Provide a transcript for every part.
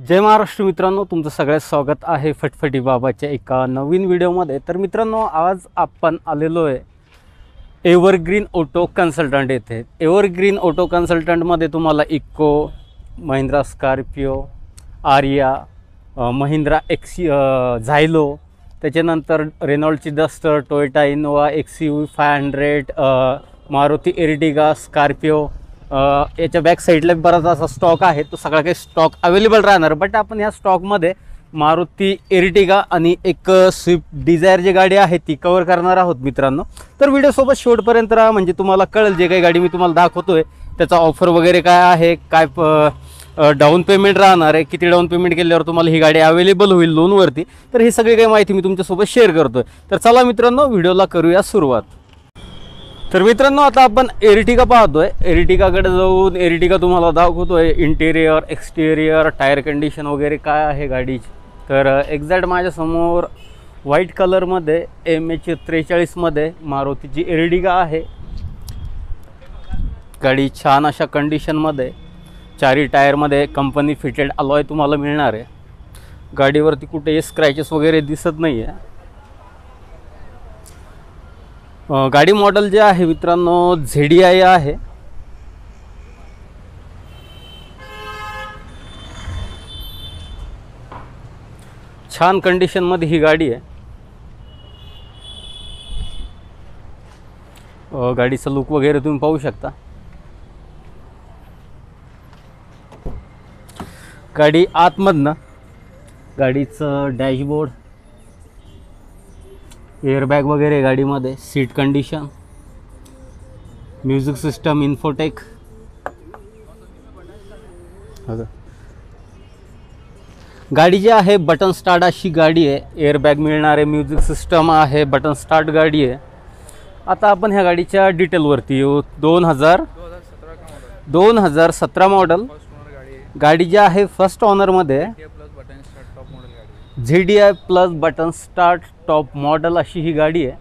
जय महाराष्ट्र मित्रांनो, तुमचं सगळ्यात स्वागत आहे फटफटी बाबाच्या एका नवीन व्हिडिओमध्ये। तर मित्रांनो, आज आपण आलेलो आहे एव्हरग्रीन ऑटो कन्सल्टंट येथे। एव्हरग्रीन ऑटो कन्सल्टंटमध्ये तुम्हाला Eeco, Mahindra Scorpio, Aria, Mahindra Xylo, त्याच्यानंतर रेनॉल्डची Duster, Toyota Innova, XUV 500, Maruti Ertiga, Scorpio, याच्या बॅक साईडला बराच असा स्टॉक आहे। तो सगळा काही स्टॉक अवेलेबल राहणार, बट आपण ह्या स्टॉकमध्ये मारुती एर्टिगा आणि एक स्विफ्ट डिझायर जी गाडी आहे ती कव्हर करणार आहोत मित्रांनो। तर व्हिडिओसोबत शेवटपर्यंत राहा, म्हणजे तुम्हाला कळेल जे काही गाडी मी तुम्हाला दाखवतोय त्याचा ऑफर वगैरे काय आहे, काय डाऊन पेमेंट राहणार आहे, किती डाऊन पेमेंट केल्यावर तुम्हाला ही गाडी अवेलेबल होईल लोनवरती। तर ही सगळी काही माहिती मी तुमच्यासोबत शेअर करतोय। तर चला मित्रांनो, व्हिडिओला करूया सुरुवात। तर मित्रांनो, आता आपण एर्टिगा पाहतोय। एर्टिगाकडे जाऊन एर्टिगा तुम्हाला दाखवतोय, इंटेरियर, एक्सटेरियर, टायर कंडिशन वगैरे काय आहे गाडीची। तर एक्झॅक्ट माझ्यासमोर व्हाईट कलरमध्ये MH43 मध्ये मारुतीची एर्टिगा आहे। गाडी छान अशा कंडिशनमध्ये, चारी टायरमध्ये कंपनी फिटेड अलॉय तुम्हाला मिळणार आहे। गाडीवरती कुठे स्क्रॅचेस वगैरे दिसत नाही आहे। गाडी मॉडेल जे आहे मित्रांनो ZDI आहे। छान कंडिशन मध्ये ही गाडी आहे। गाडीचा लुक वगैरे तुम्ही पाहू शकता। गाडी आतमधनं गाडीचं डॅशबोर्ड, एअरबॅग वगैरे गाडीमध्ये, seat condition, music system, infotech. गाडी जी आहे बटन स्टार्ट अशी गाडी आहे। एअरबॅग मिळणार आहे, म्युझिक सिस्टम आहे, बटन स्टार्ट गाडी आहे। आता आपण ह्या गाडीच्या डिटेलवरती येऊ। 2017 मॉडेल गाडी जी आहे, फर्स्ट ओनरमध्ये ZDI plus button start top model अशी ही गाडी आहे।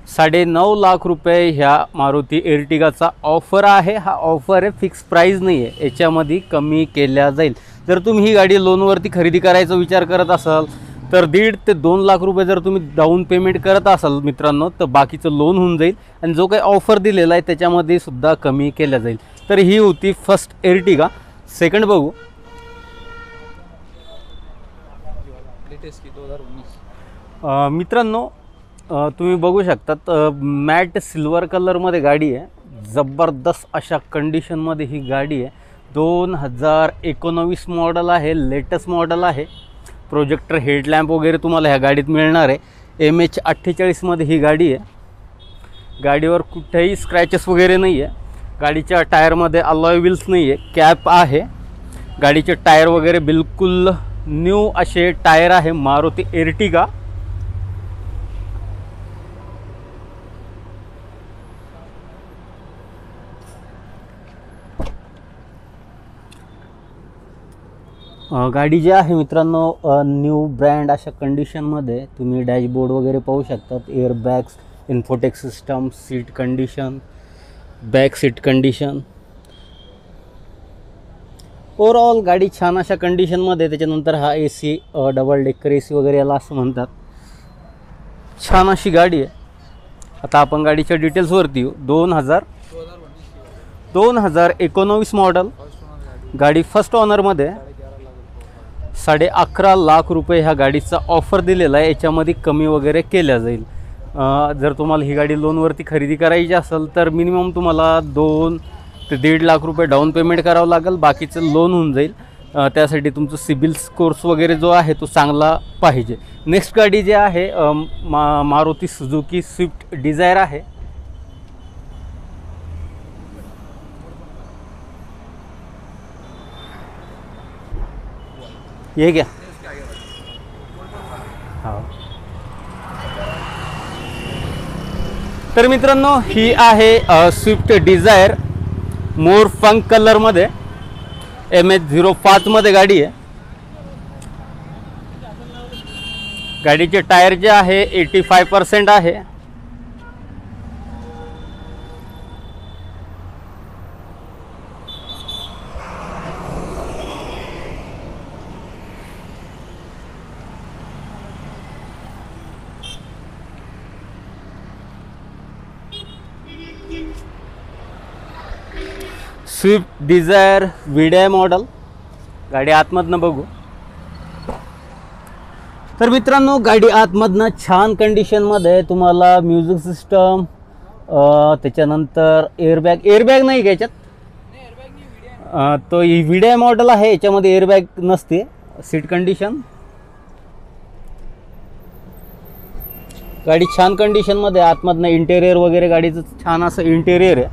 9.5 लाख रुपये ह्या मारुती एर्टिगाचा ऑफर आहे। हा ऑफर आहे, फिक्स प्राइस नाही आहे, याच्यामध्ये कमी केल्या जाईल। जर तुम्ही ही गाडी लोनवरती खरेदी करायचा विचार करत असाल तर 1.5 ते 2 लाख रुपये जर तुम्ही डाऊन पेमेंट करत असाल मित्रांनो, तर बाकीचं लोन होऊन जाईल आणि जो काही ऑफर दिलेला आहे त्याच्यामध्ये सुद्धा कमी केल्या जाईल। तर ही होती फर्स्ट एर्टिगा। सेकंड बघू। मित्रांनो, तुम्ही बघू शकतात मॅट सिल्वर कलरमध्ये गाडी आहे। जबरदस्त अशा कंडिशनमध्ये ही गाडी आहे। 2019 मॉडेल आहे, लेटेस्ट मॉडेल आहे। प्रोजेक्टर हेडलॅम्प वगैरे तुम्हाला ह्या गाडीत मिळणार आहे। MH48 मध्ये ही गाडी आहे। गाडीवर कुठेही स्क्रॅचेस वगैरे नाही आहे। गाडीच्या टायरमध्ये अलॉय व्हील्स नाही आहे, कॅप आहे। गाडीचे टायर वगैरे बिलकुल न्यू असे टायर आहे मारुती एर्टिगा। गाडी जी आहे मित्रांनो न्यू ब्रँड अशा कंडिशनमध्ये तुम्ही डॅशबोर्ड वगैरे पाहू शकतात, airbags, infotech system, seat condition, back seat condition. Overall गाडी छान अशा कंडिशनमध्ये। त्याच्यानंतर हा AC, डबल डेकर AC वगैरे याला असं म्हणतात। छान अशी गाडी आहे। आता आपण गाडीच्या डिटेल्सवरती येऊ। 2019 मॉडेल गाडी फर्स्ट ओनरमध्ये। 11.5 लाख रुपये ह्या गाडीचा ऑफर दिलेला आहे, याच्यामध्ये कमी वगैरे केल्या जाईल। जर तुम्हाला ही गाडी लोनवरती खरेदी करायची असेल तर मिनिमम तुम्हाला 2 ते 1.5 लाख रुपये डाऊन पेमेंट करावं लागेल, बाकीचं लोन होऊन जाईल। त्यासाठी तुमचं सिबिल स्कोर्स वगैरे जो आहे तो चांगला पाहिजे। नेक्स्ट गाडी जी आहे मारुती सुझुकी स्विफ्ट डिझायर आहे। ये घ्या। हा, तर मित्रांनो ही आहे स्विफ्ट डिझायर मोर फंक कलरमध्ये, MH05 मध्ये गाडी आहे। गाडीचे टायर जे आहे 85% आहे। Swift Dzire VDI model. गाडी आतमधनं बघू. तर मित्रांनो गाडी आतमधनं छान कंडिशनमध्ये तुम्हाला म्युझिक सिस्टम, त्याच्यानंतर एअरबॅग नाही का याच्यात, तो VDI मॉडेल आहे, याच्यामध्ये एअरबॅग नसते. सीट कंडिशन, गाडी छान कंडिशनमध्ये, आतमधनं इंटेरियर वगैरे गाडीचं छान असं इंटेरियर आहे.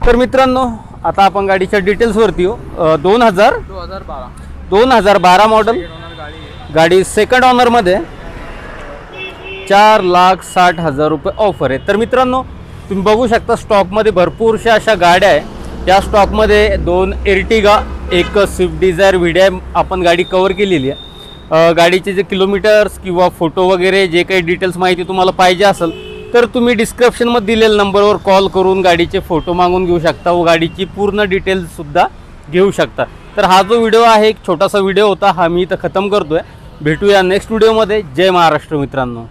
तर मित्रांनो आता आपण गाडीच्या डिटेल्सवरती येऊ. 2012 मॉडेल गाडी, सेकंड ऑनरमध्ये, 4,60,000 रुपये ऑफर आहे. तर मित्रांनो तुम्ही बघू शकता स्टॉकमध्ये भरपूरशा अशा गाड्या आहे. या स्टॉकमध्ये 2 एर्टिगा, एक स्विफ्ट डिझायर VDI आपण गाडी कवर केलेली आहे. गाडीचे जे किलोमीटर्स किंवा फोटो वगैरे जे काही डिटेल्स माहिती तुम्हाला पाहिजे असेल तर तुम्ही डिस्क्रिप्शनमध्ये दिलेल्या नंबरवर कॉल करून गाडीचे फोटो मागून घेऊ शकता व गाडीची पूर्ण डिटेल्ससुद्धा घेऊ शकता. तर हा जो व्हिडिओ आहे एक छोटासा व्हिडिओ होता, हा मी इथं खतम करतो आहे. भेटूया नेक्स्ट व्हिडिओमध्ये. जय महाराष्ट्र मित्रांनो.